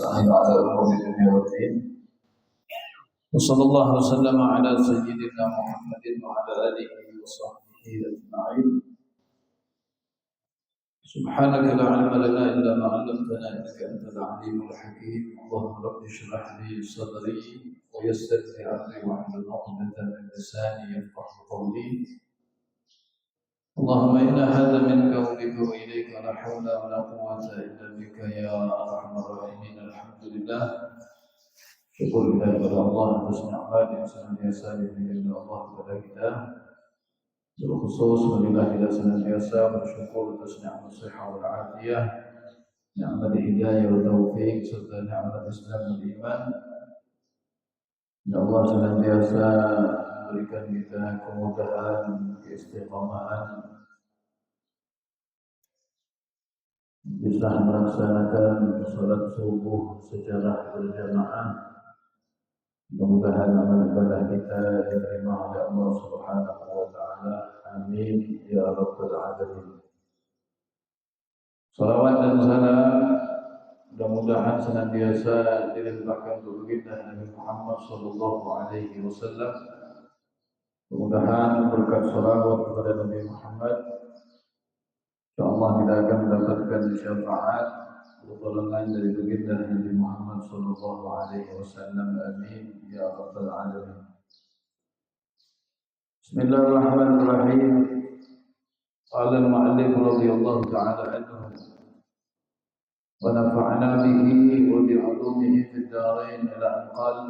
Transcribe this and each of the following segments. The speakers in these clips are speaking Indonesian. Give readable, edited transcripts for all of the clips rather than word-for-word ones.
على أمور الدنيا والدين وصلى الله وسلم على سيدنا محمد وعلى آله وصحبه أجمعين. سبحانك لا علم لنا إلا ما علمتنا إنك أنت العليم الحكيم. اللهم رب اشرح لي صدري ويسر لي أمري واحلل عقدة من لساني يفقهوا قولي. اللهم إن هذا منك وبك وإليك لا حول ولا قوة إلا بك يا أرحم الراحمين. الحمد لله. Syukur kita kepada Allah atas nikmat yang senantiasa diberikan oleh Allah kepada kita. Terkhusus marilah kita senantiasa bersyukur atas nikmat sehat wal afiyah, nikmat hidayah wa taufik serta nikmat Islam dan iman. Ya Allah senantiasa memberikan kita kemudahan, keistiqamahan, bisa melaksanakan salat subuh secara berjamaah. Mudah-mudahan amal ibadah kita diterima oleh Allah Subhanahu wa taala. Amin ya rabbal alamin. Salawat dan salam mudah-mudahan senantiasa dilimpahkan untuk baginda Nabi Muhammad sallallahu alaihi wasallam. Mudah-mudahan berkat salawat kepada Nabi Muhammad, insyaallah kita akan mendapatkan syafaat pertolongan dari baginda Nabi Muhammad sallallahu alaihi wasallam. Amin ya rabbal alamin. Bismillahirrahmanirrahim. Qala al-mu'allif radhiyallahu ta'ala anhu wa nafa'na bihi wa bi 'ulumihi fid dharain ila an qala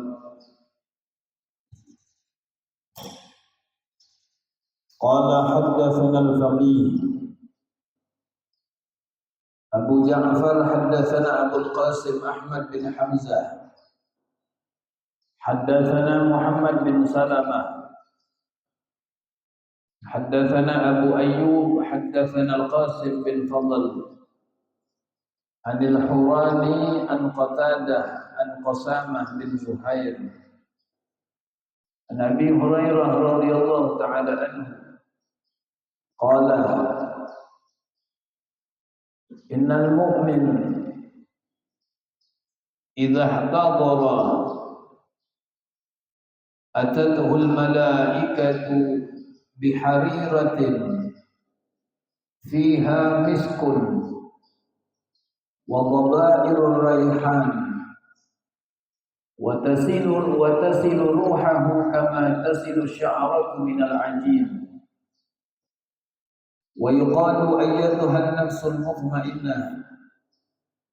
qala haddatsana al-faqih Abu Ja'far haddatsana Abu al-Qasim Ahmad bin Hamzah haddatsana Muhammad bin Salamah haddatsana Abu Ayyub haddatsana al-Qasim bin Fadl an al-Hurani an Qatadah an Qasamah bin Zuhair an Abi Hurairah radhiyallahu ta'ala anhu qala innal mu'min idza ihtadara atathu al-malaikatu bihariratin fiha miskun wa dhabairur raihan wa tasilu ruhahu kama tasilu sya'ratu minal ajin wa yuqalu ayyatuha an-nafsul mutmainnah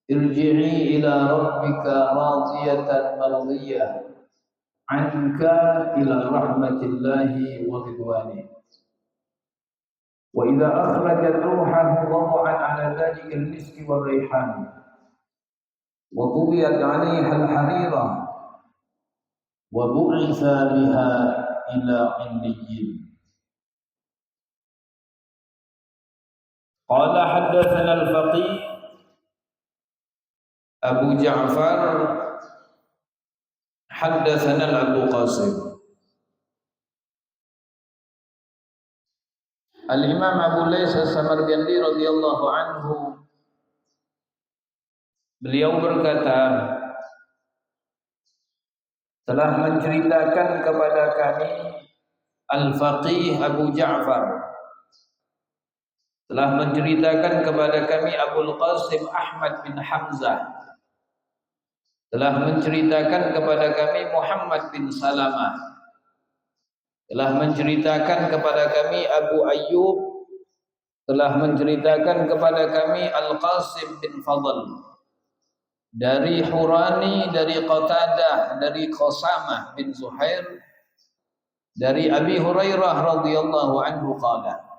irji'i ila rabbika radiyatan mardiyah anka ila rahmatillahi wa ridwani wa idza akhrajat ruhahu wada'at ala dhalika al-miski wal rayhan wa tubiyat 'alayha al-harira wa bu'itha biha ila 'illiyyin. Qala haddatsana al-faqih Abu Ja'far haddatsana Abu Qasim. Al-Imam Abu Laits As-Samarqandi radhiyallahu anhu beliau berkata telah menceritakan kepada kami Al-Faqih Abu Ja'far telah menceritakan kepada kami Abul Qasim Ahmad bin Hamzah telah menceritakan kepada kami Muhammad bin Salamah telah menceritakan kepada kami Abu Ayyub telah menceritakan kepada kami Al-Qasim bin Fadl dari Hurani, dari Qatadah, dari Qasamah bin Zuhair, dari Abi Hurairah radhiyallahu anhu qala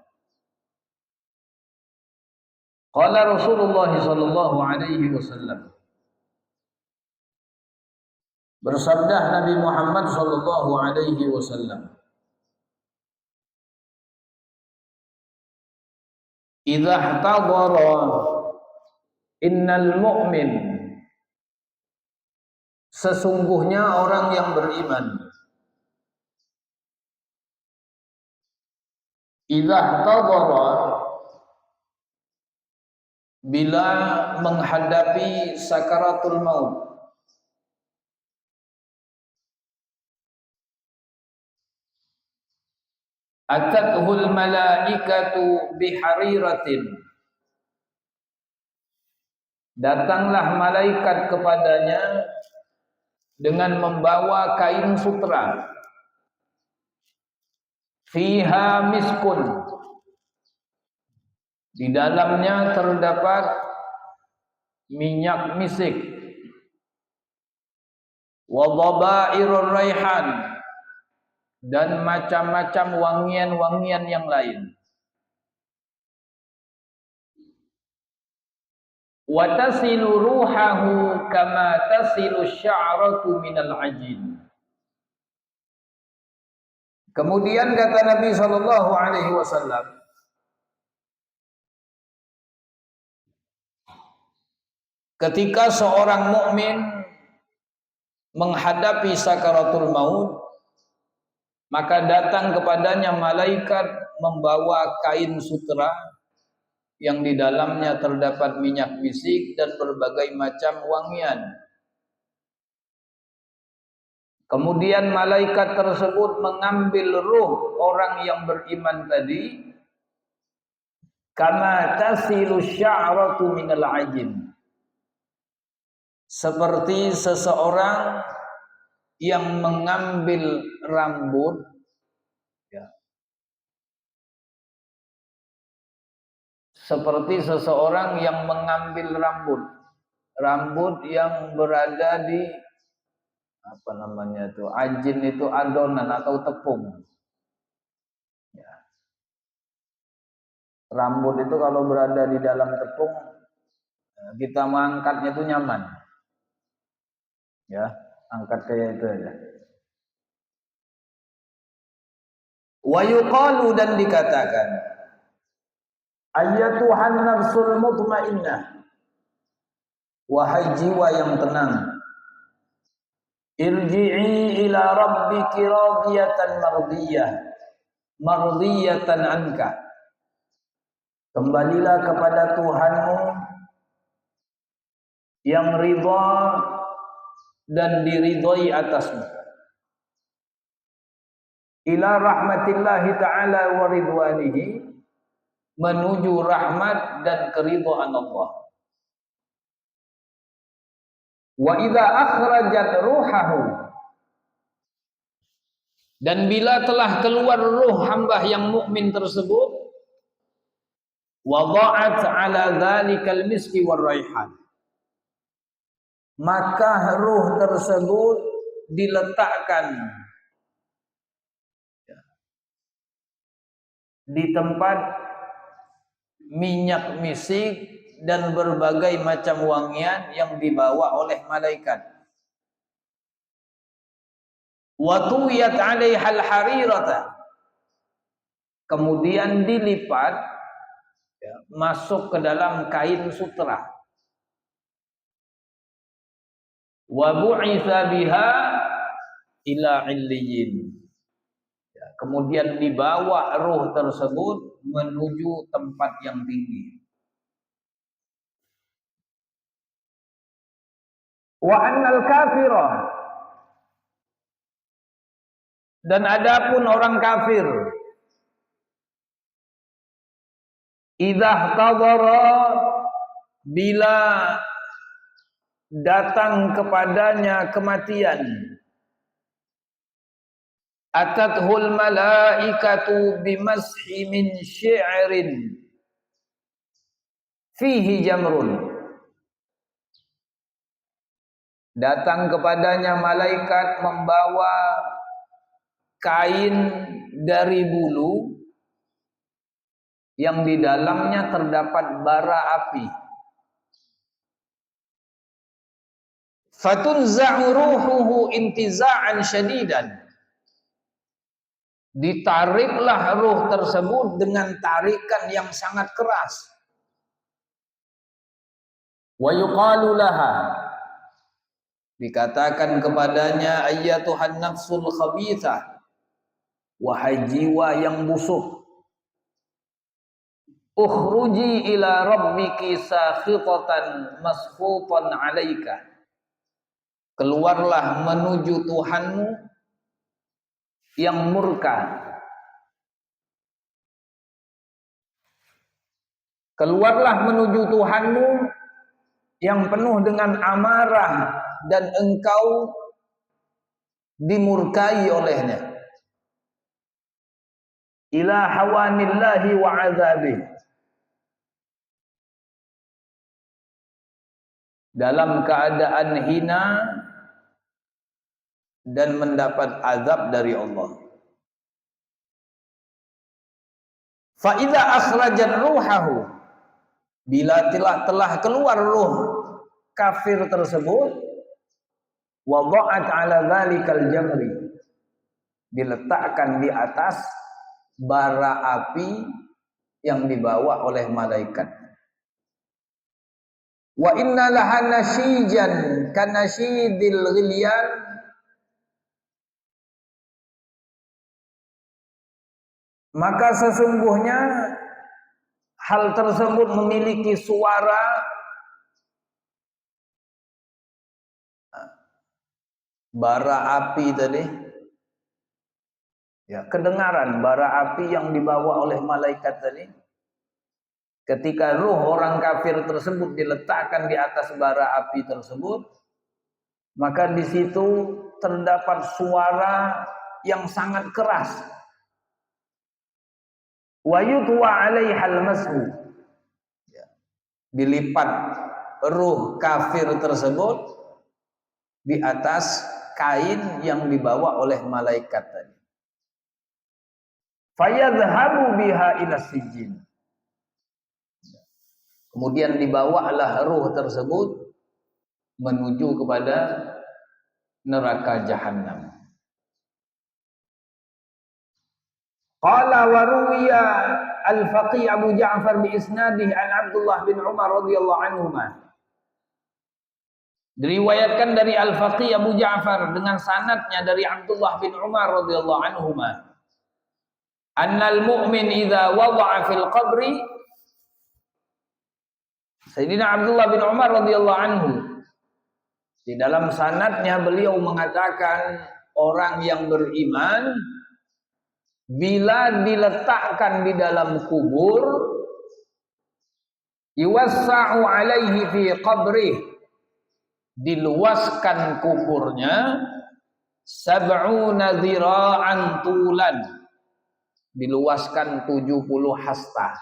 qala Rasulullah sallallahu alaihi wasallam, bersabda Nabi Muhammad sallallahu alaihi wasallam, idza ihtadara innal mu'min, sesungguhnya orang yang beriman, idza ihtadara bila menghadapi sakaratul maut. Atathul malaikatu bihariratin, datanglah malaikat kepadanya dengan membawa kain sutra, fiha miskun, di dalamnya terdapat minyak misik, wa dhabairur raihan, dan macam-macam wangian-wangian yang lain. Wa tasilu ruhahu kama tasilu sya'ratu minal ajin. Kemudian kata Nabi sallallahu alaihi wasallam, ketika seorang mukmin menghadapi sakaratul maut, maka datang kepadanya malaikat membawa kain sutra yang di dalamnya terdapat minyak misik dan berbagai macam wangian. Kemudian malaikat tersebut mengambil ruh orang yang beriman tadi, kama tasilu sya'ratu minal ajin, seperti seseorang yang mengambil rambut, ya, seperti seseorang yang mengambil rambut yang berada di apa namanya itu, ajin itu adonan atau tepung. Ya. Rambut itu kalau berada di dalam tepung, kita mengangkatnya itu nyaman. Ya, angkat kayak itu aja. Wa yuqalu, dan dikatakan, ayyatuhan nafsul mutmainnah, wahai jiwa yang tenang, irji'i ila rabbiki radiyatan mardiyatan anka, kembalilah kepada Tuhanmu yang ridha dan diridhai atasmu, ila rahmatillahi ta'ala wa ridwanihi, menuju rahmat dan keridhaan Allah. Wa idza akhrajat ruhahu, dan bila telah keluar ruh hamba yang mukmin tersebut, wada'at ala dzalikal miski war raihan, maka ruh tersebut diletakkan di tempat minyak misik dan berbagai macam wangian yang dibawa oleh malaikat. Wa tuyat 'alaihal harirata, kemudian dilipat, ya, masuk ke dalam kain sutra. Wa bu'itsa biha ila 'illiyin, ya, kemudian dibawa ruh tersebut menuju tempat yang tinggi. Wa annal kafirah, dan adapun orang kafir, idza tadara, bila datang kepadanya kematian, atathul malaikatu bimashi min syi'rin fihi jamrun, datang kepadanya malaikat membawa kain dari bulu yang di dalamnya terdapat bara api. Fatunza'u ruhuhu intiza'an syadidan, ditariklah ruh tersebut dengan tarikan yang sangat keras. Wa yuqalu laha, dikatakan kepadanya, ayyatuhan nafsul khabithah, wahai jiwa yang busuk, Ukhruji ila rabbiki sakhitatan maskhutan 'alaika. Keluarlah menuju Tuhanmu yang murka. Keluarlah menuju Tuhanmu yang penuh dengan amarah dan engkau dimurkai olehnya. Ila hawanillahi wa azabih. Dalam keadaan hina dan mendapat azab dari Allah. Fa idza akhrajat ruhahu, bila telah keluar ruh kafir tersebut, wada'at ala dzalikal jamri, diletakkan di atas bara api yang dibawa oleh malaikat. Wa inna laha nasyijan kanasyidil ghilyan, maka sesungguhnya hal tersebut memiliki suara bara api tadi, ya, kedengaran bara api yang dibawa oleh malaikat tadi. Ketika ruh orang kafir tersebut diletakkan di atas bara api tersebut, maka di situ terdapat suara yang sangat keras. Wa yutwa 'alaihal mas'u, dilipat ruh kafir tersebut di atas kain yang dibawa oleh malaikat tadi. Fayadhhabu biha ila sijin, kemudian dibawalah ruh tersebut menuju kepada neraka jahanam. Qala wa ruwiya al-faqih Abu Ja'far bi isnadihi an Abdullah bin Umar radhiyallahu anhuma. Diriwayatkan dari al-faqih Abu Ja'far dengan sanadnya dari Abdullah bin Umar radhiyallahu anhuma. Annal mu'min idza wada'a fil qabri, Sayyidina Abdullah bin Umar radhiyallahu anhu, di dalam sanadnya beliau mengatakan orang yang beriman bila diletakkan di dalam kubur, yuwassa'u alaihi fi qabrih, diluaskan kuburnya sab'una dhira'an tulan, diluaskan 70 hasta.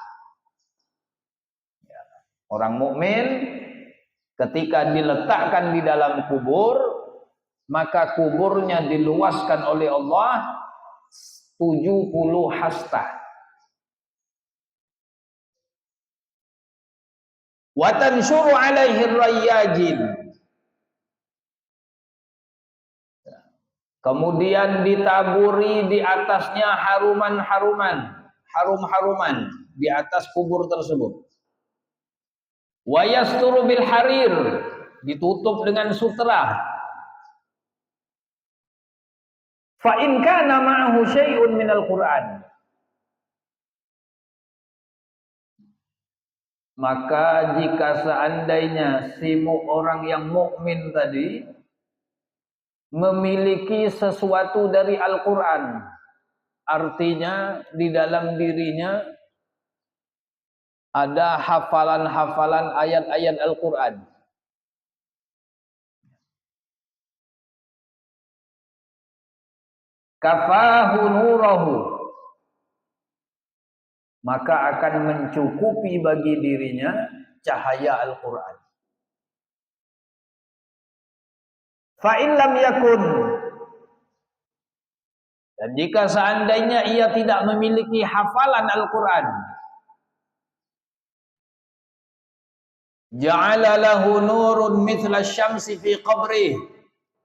Orang mukmin ketika diletakkan di dalam kubur, maka kuburnya diluaskan oleh Allah 70 hasta. Wa tanshuru alaihi rayyajin, kemudian ditaburi di atasnya harum-haruman di atas kubur tersebut. Wa yasturu bil harir, ditutup dengan sutra. Fa in kana ma'ahu syai'un minal Qur'an, maka jika seandainya si orang yang mukmin tadi memiliki sesuatu dari Al-Qur'an, artinya di dalam dirinya ada hafalan-hafalan ayat-ayat Al-Qur'an, kafahu nurahu, maka akan mencukupi bagi dirinya cahaya Al-Qur'an. Fa in lam yakun, dan jika seandainya ia tidak memiliki hafalan Al-Qur'an, ja'ala lahu nurun mithla syamsi fi qabrih,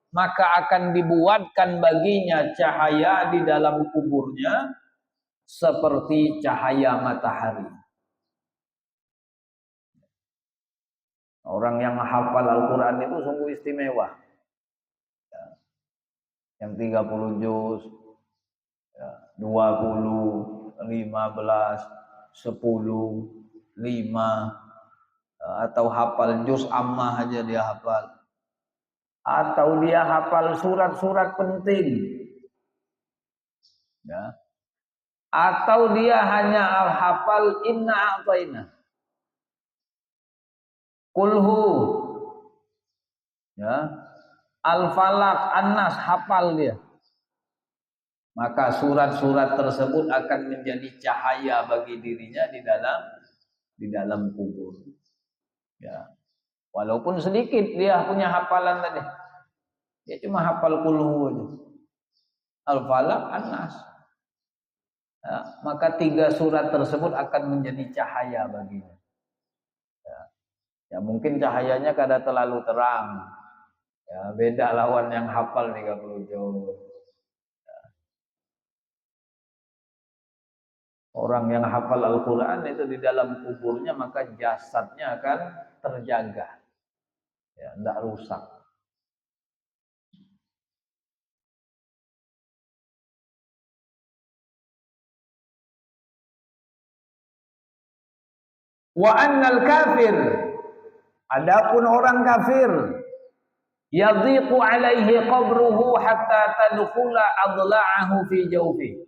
maka akan dibuatkan baginya cahaya di dalam kuburnya seperti cahaya matahari. Orang yang hafal Al-Quran itu sungguh istimewa. Yang 30 juz, 20, 15, 10, 5, atau hafal juz ammah aja dia hafal. Atau dia hafal surat-surat penting. Ya. Atau dia hanya hafal inna a'tayna. Kulhu. Ya. Al-Falaq, An-Nas hafal dia. Maka surat-surat tersebut akan menjadi cahaya bagi dirinya di dalam kubur. Ya. Walaupun sedikit dia punya hafalan tadi. Dia cuma hafal kulhu aja. Al-Falaq, An-Nas. Ya, maka 3 surat tersebut akan menjadi cahaya baginya. Ya, ya mungkin cahayanya kada terlalu terang. Ya, beda lawan yang hafal 30 juz. Orang yang hafal Al-Quran itu di dalam kuburnya maka jasadnya akan terjaga. Ya, tidak rusak. Wa annal kafir, adapun orang kafir, yadhiqu alaihi qabruhu hatta tadkhula adla'ahu fi jawfi.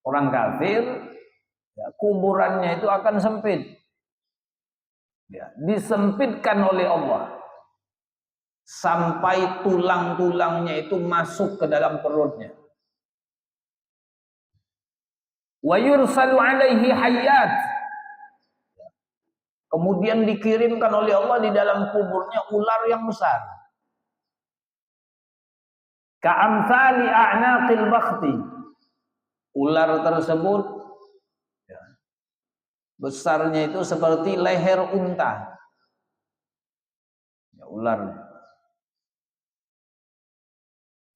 Orang kafir, ya, kuburannya itu akan sempit. Ya, disempitkan oleh Allah sampai tulang-tulangnya itu masuk ke dalam perutnya. Wa yursalu alaihi hayyat. Kemudian dikirimkan oleh Allah di dalam kuburnya ular yang besar. Ka'amthali a'naqil bakhti. Ular tersebut ya, besarnya itu seperti leher unta. Ya, ular.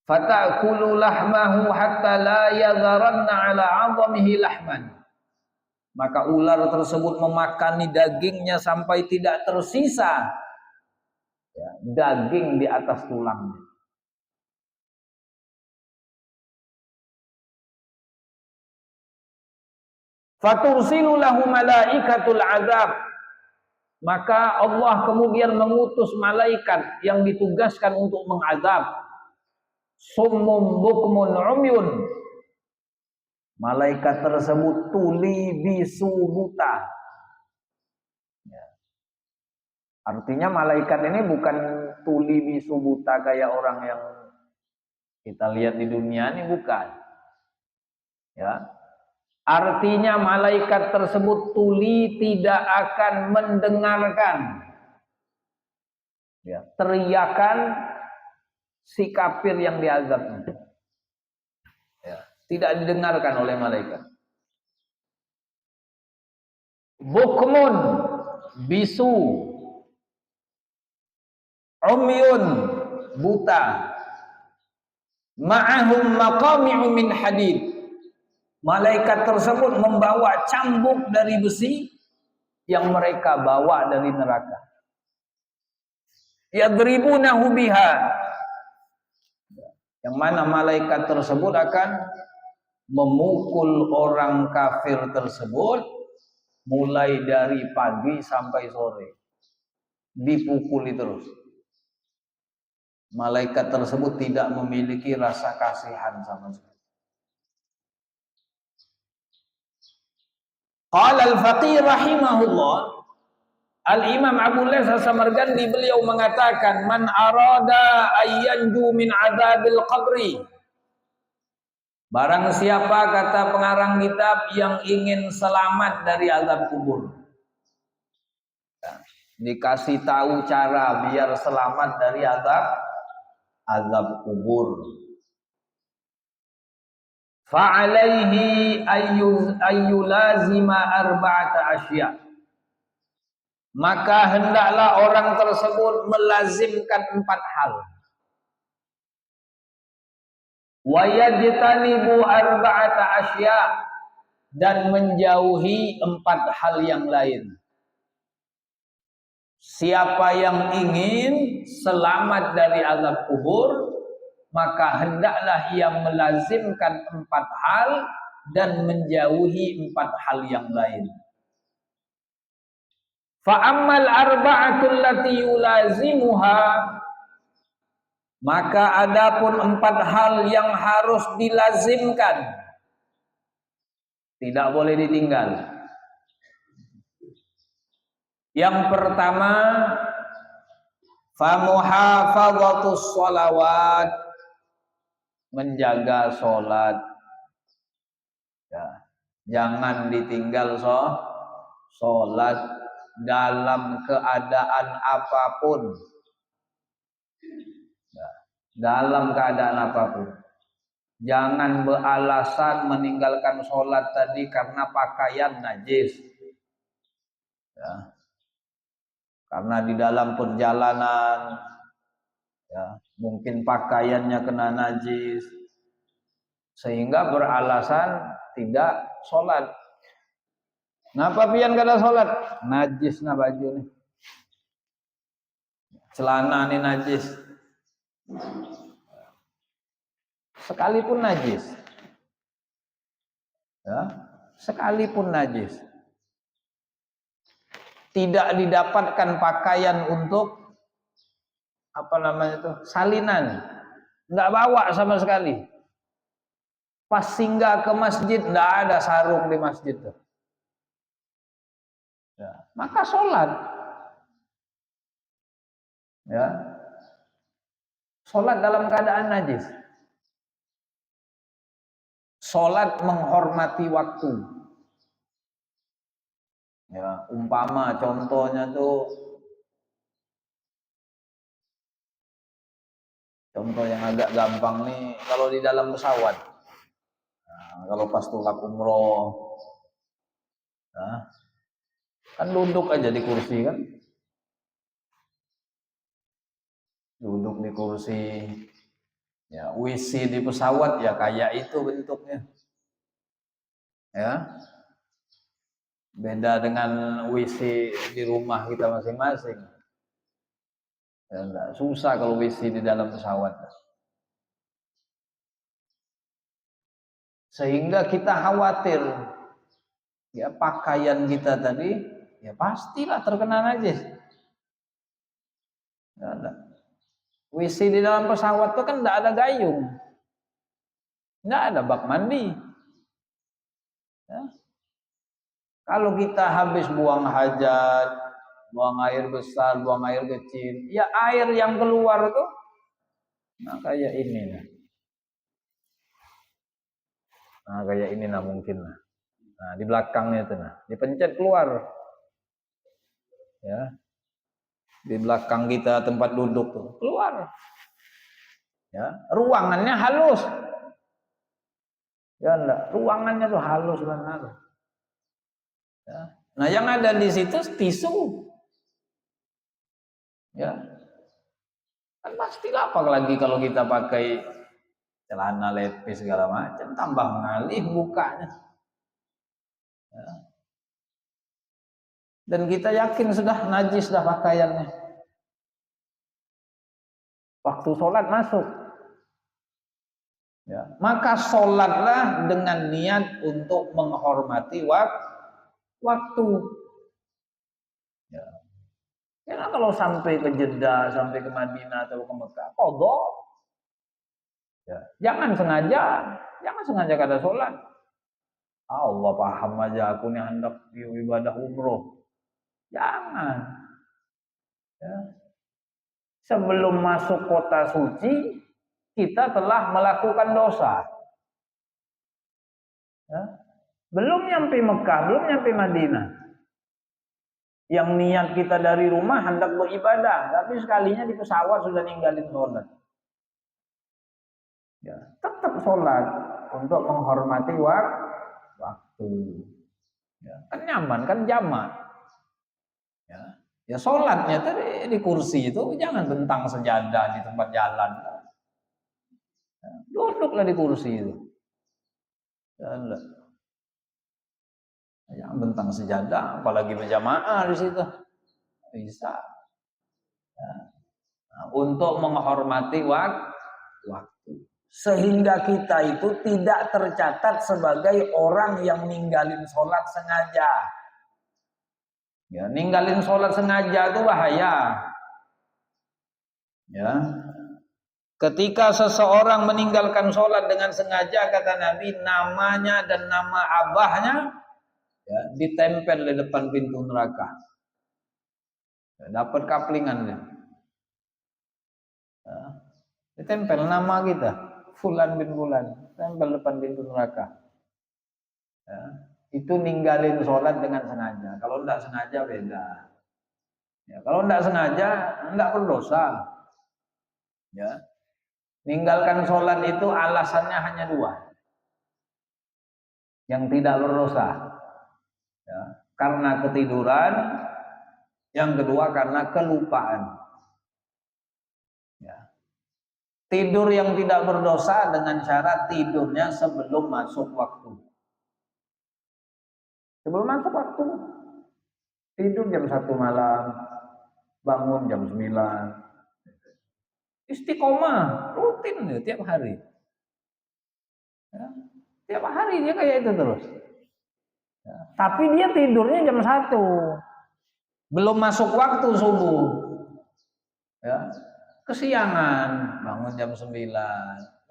Fata'kulu lahmahu hatta la yadharanna 'ala 'azamihi lahman. Maka ular tersebut memakani dagingnya sampai tidak tersisa ya, daging di atas tulangnya. Fatursilu lahu malaikatul azab. Maka Allah kemudian mengutus malaikat yang ditugaskan untuk mengazab. Summum bukmun umyun. Malaikat tersebut tuli bisu buta. Ya. Artinya malaikat ini bukan tuli bisu buta kayak orang yang kita lihat di dunia ini, bukan. Ya. Artinya malaikat tersebut tuli tidak akan mendengarkan ya, teriakan si kafir yang diazabnya. Ya, tidak didengarkan oleh malaikat. Bukmun, bisu, umyun, buta. Ma'ahum maqami'u min hadid. Malaikat tersebut membawa cambuk dari besi yang mereka bawa dari neraka. Yadribunahu biha. Yang mana malaikat tersebut akan memukul orang kafir tersebut mulai dari pagi sampai sore. Dipukuli terus. Malaikat tersebut tidak memiliki rasa kasihan sama sekali. Qala al-Faqih rahimahullah, Al-Imam Abu Lays As-Samarqandi beliau mengatakan, man arada ayyanju min adzabil qabri. Barang siapa, kata pengarang kitab, yang ingin selamat dari azab kubur. Dikasih tahu cara biar selamat dari azab kubur. Fa'alaihi ayyulazima arba'ata asya. Maka hendaklah orang tersebut melazimkan 4 hal. Wa yajtanibu arba'ata asya, dan menjauhi 4 hal yang lain. Siapa yang ingin selamat dari azab kubur, maka hendaklah ia melazimkan 4 hal dan menjauhi 4 hal yang lain. Fa ammal arba'atul lati yulazimuha, maka adapun 4 hal yang harus dilazimkan, tidak boleh ditinggal. Yang pertama, fa muhafadhatus shalawat, menjaga sholat. Ya, jangan ditinggal sholat dalam keadaan apapun. Ya, dalam keadaan apapun. Jangan beralasan meninggalkan sholat tadi karena pakaian najis. Ya. Karena di dalam perjalanan, ya, mungkin pakaiannya kena najis, sehingga beralasan tidak sholat. Ngapa pian kada sholat? Najis na baju nih, celana nih najis. Sekalipun najis, ya, sekalipun najis, tidak didapatkan pakaian untuk apa namanya itu, salinan, nggak bawa sama sekali. Pas singgah ke masjid, nggak ada sarung di masjid tuh. Ya, maka sholat, ya, sholat dalam keadaan najis. Sholat menghormati waktu. Ya, umpama contohnya tuh, contoh yang agak gampang nih, kalau di dalam pesawat, nah, kalau pas tulak umroh, nah, kan duduk aja di kursi kan, duduk di kursi. Ya, WC di pesawat ya kayak itu bentuknya. Ya, beda dengan WC di rumah kita masing-masing. Ya, enggak susah kalau WC di dalam pesawat. Sehingga kita khawatir, ya, pakaian kita tadi, ya pastilah terkena najis. Ya, enggak. WC di dalam pesawat itu kan enggak ada gayung, enggak ada bak mandi. Ya. Kalau kita habis buang hajat, buang air besar, buang air kecil, ya air yang keluar itu, nah kayak ini nah. Nah kayak ini nah mungkin nah. Nah di belakangnya itu nah, dipencet keluar. Ya. Di belakang kita tempat duduk tuh, keluar. Ya, ruangannya halus. Ya enggak, ruangannya tuh halus banget. Ya. Nah, yang ada di situ tisu. Ya. Kan pastilah apalagi kalau kita pakai celana lepis segala macam, tambah ngalih bukanya. Ya. Dan kita yakin sudah najis dah pakaiannya. Waktu sholat masuk. Ya. Maka sholatlah dengan niat untuk menghormati waktu. Ya. Karena kalau sampai ke Jeddah, sampai ke Madinah atau ke Mekah, qadha. Ya. Jangan sengaja kada sholat. Allah paham aja aku nih hendak ibadah umroh. Jangan. Ya. Sebelum masuk kota suci, kita telah melakukan dosa. Ya. Belum nyampe Mekah, belum nyampe Madinah. Yang niat kita dari rumah hendak beribadah, tapi sekalinya di pesawat sudah ninggalin sholat. Ya, tetap sholat untuk menghormati waktu. Ya, kan nyaman, kan jamak. Ya, ya sholatnya tadi di kursi itu jangan bentang sejadah di tempat jalan. Ya, duduklah di kursi itu. Jangan bentang sejadah, apalagi berjamaah di situ. Bisa. Ya. Nah, untuk menghormati waktu. sehingga kita itu tidak tercatat sebagai orang yang ninggalin sholat sengaja. Ya, ninggalin sholat sengaja itu bahaya. Ya, ketika seseorang meninggalkan sholat dengan sengaja, kata Nabi, namanya dan nama abahnya ya, ditempel di depan pintu neraka. Ya, dapat kaplingannya. Ya, ditempel nama kita, Fulan bin Fulan, tempel depan pintu neraka. Ya, itu ninggalin sholat dengan sengaja. Kalau tidak sengaja beda. Ya, kalau tidak sengaja tidak berdosa. Ya, ninggalkan sholat itu alasannya hanya dua, yang tidak berdosa. Ya, karena ketiduran, yang kedua karena kelupaan. Ya. Tidur yang tidak berdosa dengan syarat tidurnya sebelum masuk waktu. Sebelum masuk waktu, tidur jam 1 malam, bangun jam 9. Istiqomah, rutin ya, tiap hari. Ya, tiap hari dia kayak itu terus. Ya, tapi dia tidurnya jam 1. Belum masuk waktu subuh. Ya, kesiangan, bangun jam 9.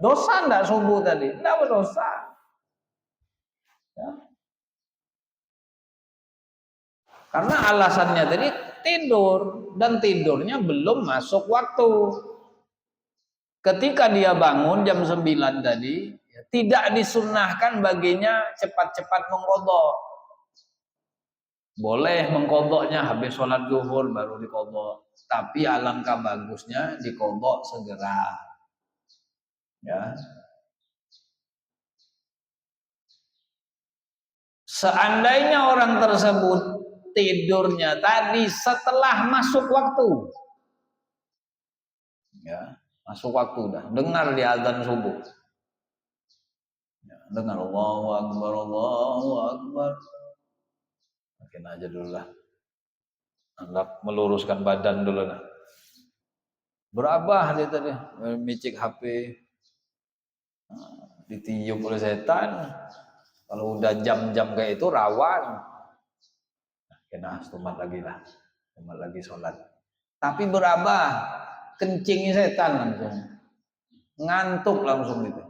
Dosa enggak subuh tadi? Enggak berdosa. Ya. Karena alasannya tadi tidur, dan tidurnya belum masuk waktu. Ketika dia bangun jam 9 tadi, ya, tidak disunnahkan baginya cepat-cepat mengqadha. Boleh mengqadhanya habis sholat zuhur baru diqadha, tapi alangkah bagusnya diqadha segera. Ya. Seandainya orang tersebut tidurnya tadi setelah masuk waktu, ya, masuk waktu dah, dengar di azan subuh, ya, dengar Allahu Akbar, Allahu Akbar, makin aja dulu lah, anggap meluruskan badan dulu lah. Berabah dia tadi, micik HP, ditiup oleh setan. Kalau udah jam-jam kayak itu rawan, kena stumat lagi lah, stumat lagi sholat. Tapi berabah, kencingi setan langsung, ngantuk langsung gitu.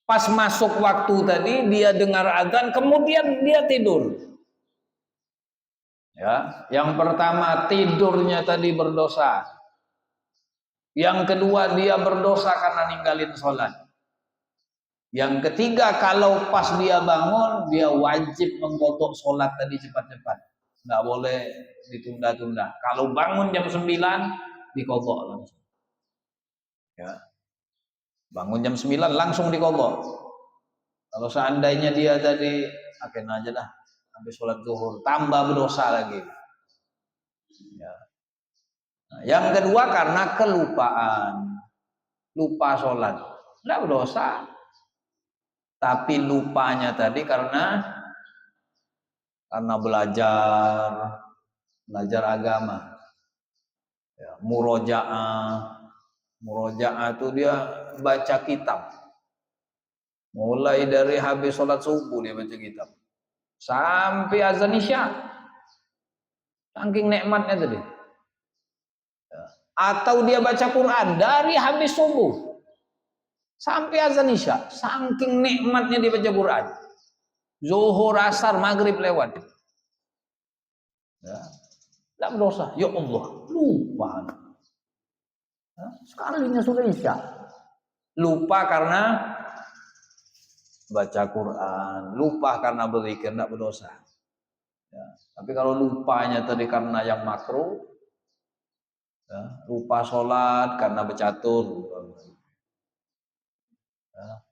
Pas masuk waktu tadi dia dengar azan, kemudian dia tidur. Ya, yang pertama tidurnya tadi berdosa. Yang kedua dia berdosa karena ninggalin sholat. Yang ketiga, kalau pas dia bangun, dia wajib mengqadha sholat tadi cepat-cepat. Nggak boleh ditunda-tunda. Kalau bangun jam 9, diqadha langsung. Ya. Bangun jam 9 langsung diqadha. Kalau seandainya dia tadi, akhir aja dah, habis sholat zuhur, tambah berdosa lagi. Ya. Nah, yang kedua karena kelupaan. Lupa sholat. Nggak berdosa. Tapi lupanya tadi karena belajar agama. Ya, murojaah itu dia baca kitab. Mulai dari habis sholat subuh dia baca kitab sampai azan isya. Saking nikmatnya tadi. Ya. Atau dia baca Quran dari habis subuh sampai azan isya, saking nikmatnya dia baca Quran. Zuhur, asar, maghrib lewat. Ya. Tidak berdosa. Ya Allah, lupa. Ya. Sekalinya sudah isya. Lupa karena baca Quran, lupa karena berzikir, tidak berdosa. Ya. Tapi kalau lupanya tadi karena yang makruh, ya, lupa sholat karena bercatur. Ya.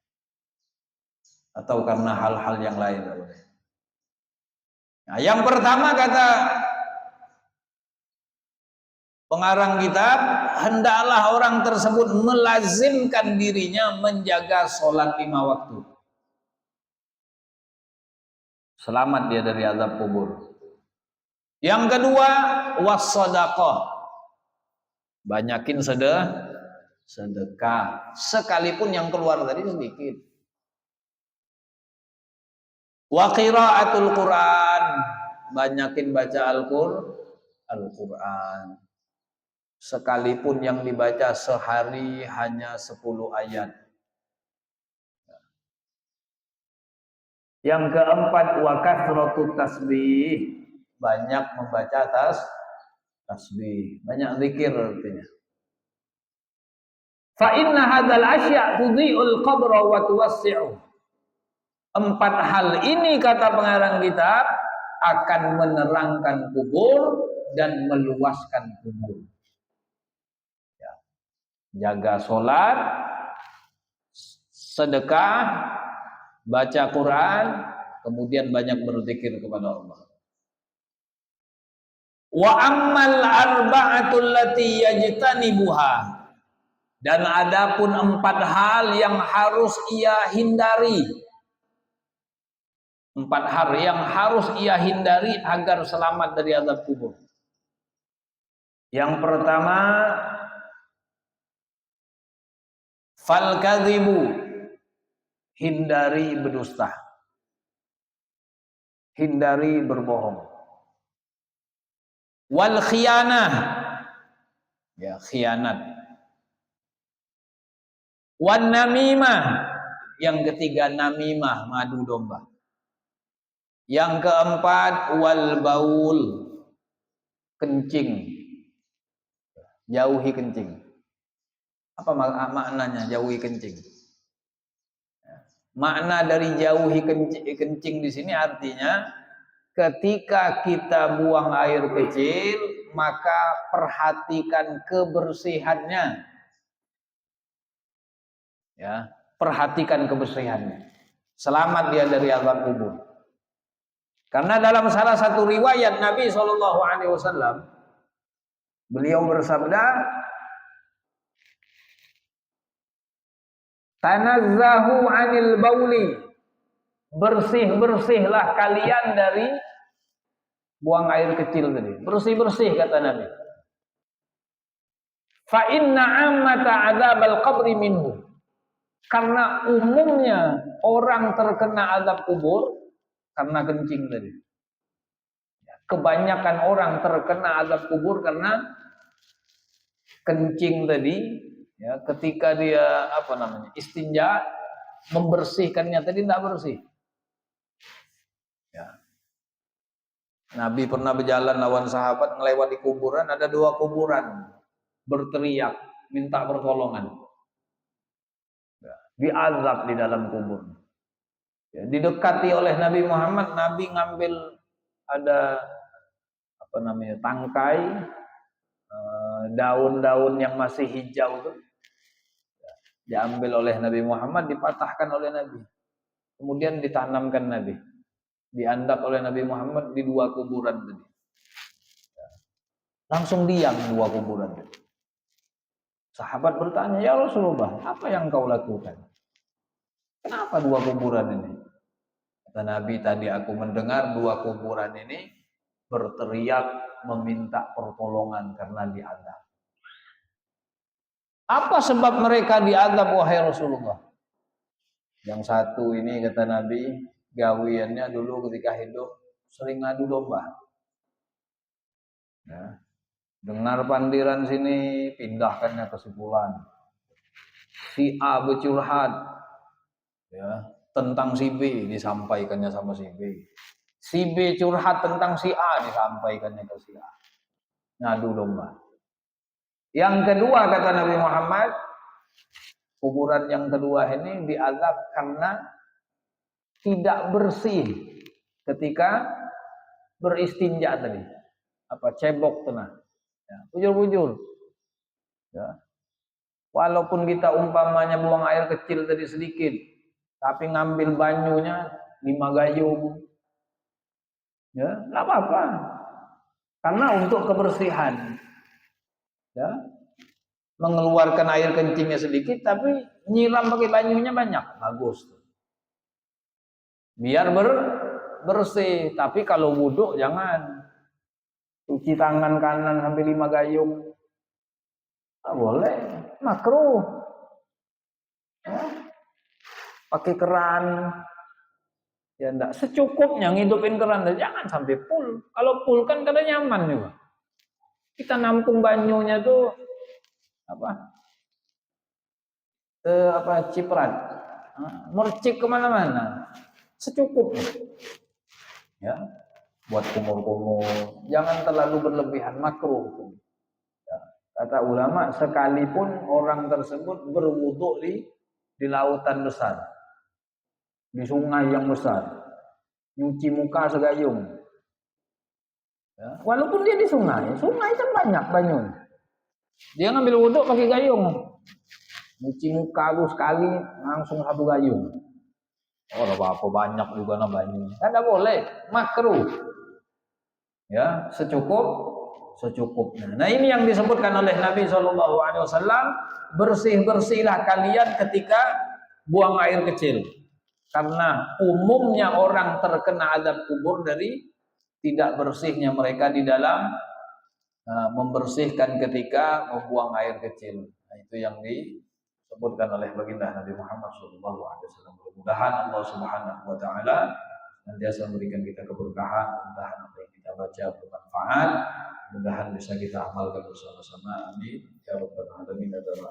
Atau karena hal-hal yang lain. Nah, yang pertama kata pengarang kitab, hendaklah orang tersebut melazimkan dirinya menjaga sholat 5 waktu. Selamat dia dari azab kubur. Yang kedua, wassadaqah. Banyakin sedekah, sekalipun yang keluar tadi sedikit. Wa qiraatul Quran, banyakin baca Al-Quran. Sekalipun yang dibaca sehari hanya 10 ayat. Yang keempat, wa kathratu tasbih, banyak membaca tasbih, banyak zikir artinya. Fa inna hadzal asya' tudhi'ul qabra wa tuwassi'u. 4 hal ini kata pengarang kitab akan menerangkan kubur dan meluaskan kubur. Ya. Jaga sholat, sedekah, baca Quran, kemudian banyak berzikir kepada Allah. Wa ammal arba'atul lati yajtanibuha, dan adapun 4 hal yang harus ia hindari. 4 hal yang harus ia hindari agar selamat dari azab kubur. Yang pertama, fal kadhibu, hindari berdusta. Hindari berbohong. Wal khiyanah, ya khianat. Wan namimah, yang ketiga namimah, madu domba. Yang keempat wal baul, kencing. Jauhi kencing. Apa maknanya jauhi kencing? Makna dari jauhi kencing di sini artinya ketika kita buang air kecil, maka perhatikan kebersihannya. Ya, perhatikan kebersihannya. Selamat dia dari azab kubur. Karena dalam salah satu riwayat Nabi SAW, beliau bersabda, tanazzahu 'anil bauli, bersih-bersihlah kalian dari buang air kecil tadi. Bersih-bersih kata Nabi. Fa inna 'ammata 'adzabal qabri minhu. Karena umumnya orang terkena azab kubur karena kencing tadi. Kebanyakan orang terkena azab kubur karena kencing tadi. Ya, ketika dia istinja, membersihkannya tadi tidak bersih. Ya. Nabi pernah berjalan lawan sahabat melewati kuburan, ada 2 kuburan, berteriak minta pertolongan. Ya, diazab di dalam kubur. Ya, didekati oleh Nabi Muhammad, Nabi ngambil ada tangkai, daun-daun yang masih hijau itu, diambil oleh Nabi Muhammad, dipatahkan oleh Nabi, kemudian ditanamkan Nabi, diandap oleh Nabi Muhammad di 2 kuburan tadi. Langsung diam 2 kuburan tadi. Sahabat bertanya, ya Rasulullah, apa yang kau lakukan? Kenapa 2 kuburan ini? Kata Nabi, tadi aku mendengar 2 kuburan ini berteriak meminta pertolongan karena diazab. Apa sebab mereka diazab wahai Rasulullah? Yang satu ini kata Nabi, gawiannya dulu ketika hidup sering ngadu domba. Ya. Dengar pandiran sini, pindahkannya ke si fulan. Si A bercurhat, ya, tentang si B, disampaikannya sama si B. Si B curhat tentang si A, disampaikannya ke si A. Ngadu domba. Yang kedua kata Nabi Muhammad, kuburan yang kedua ini diazab karena tidak bersih ketika beristinja tadi. Cebok tenang. Ya, bujur-bujur. Ya. Walaupun kita umpamanya buang air kecil tadi sedikit, tapi ngambil banyunya 5 gayung, ya nggak apa-apa, karena untuk kebersihan. Ya, mengeluarkan air kencingnya sedikit, tapi nyiram pakai banyunya banyak, bagus. Biar bersih, tapi kalau wudhu jangan cuci tangan kanan sampai 5 gayung, nggak boleh. makruh. Ya. Pakai keran, ya enggak secukupnya ngidupin keran, jangan sampai full. Kalau full kan kada nyaman juga. Kita nampung banyunya tuh ciprat, mercik kemana-mana, secukupnya. Ya, buat kumur-kumur, jangan terlalu berlebihan, makruh. Ya. Kata ulama, sekalipun orang tersebut berwudu di lautan besar, di sungai yang besar, nyuci muka segayung. Ya. Walaupun dia di sungai kan banyak banyunya. Dia ngambil wudhu pakai gayung, nyuci muka lu sekali langsung satu gayung. Oh, apa banyak juga nah banyunya. Kan tidak boleh, makruh. Ya, secukupnya. Nah, ini yang disebutkan oleh Nabi SAW, bersih-bersihlah kalian ketika buang air kecil. Karena umumnya orang terkena azab kubur dari tidak bersihnya mereka di dalam membersihkan ketika membuang air kecil. Nah, itu yang disebutkan oleh baginda Nabi Muhammad SAW. Mudah-mudahan Allah Subhanahu Wa Taala senantiasa memberikan kita keberkahan, mudah-mudahan apa yang kita baca bermanfaat, mudah-mudahan bisa kita amalkan bersama-sama. Amin ya rabbal alamin.